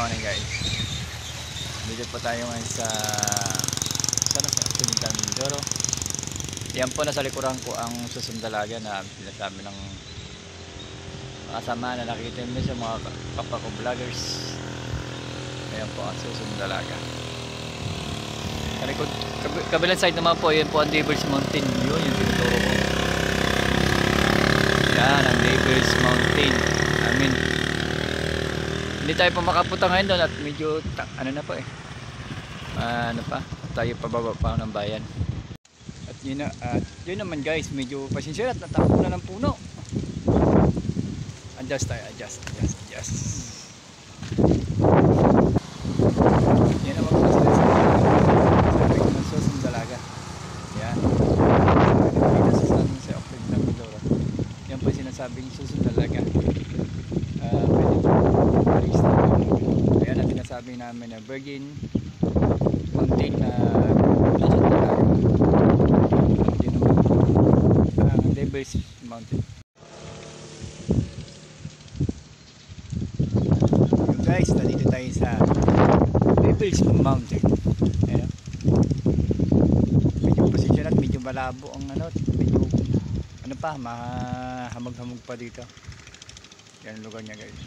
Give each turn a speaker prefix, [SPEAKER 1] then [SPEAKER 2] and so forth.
[SPEAKER 1] morning guys. Dito po tayo ngayon sa Occidental Mindoro. Yan po, nasa likuran ko ang susong dalaga na sinasabi ng kasama na nakita nyo sa mga kapwa ko vloggers. Ayan po ang susong dalaga. Kabilang side naman po, yan po ang Devils Mountain. Yun yung tinuturo ko. Yan ang Devils Mountain. Hindi tayo pa makapunta ngayon doon at medyo ano na po ano pa, tayo pababa pa ng bayan. At yun naman guys, medyo pasensya at natakbo na ng puno. Adjust tayo, adjust. Yan naman po sila sa susong dalaga. Yan. Dito sa Occidental Mindoro. Yan po sinasabing susong dalaga. Ayan ang sinasabi namin na Virgin Mountain na susong dalaga. Yun naman Devils Mountain. Guys, nandito tayo sa Devils Mountain. Ayan. Medyo position at medyo malabo ang medyo mahamag-hamog pa dito. Yan ang lugar niya guys.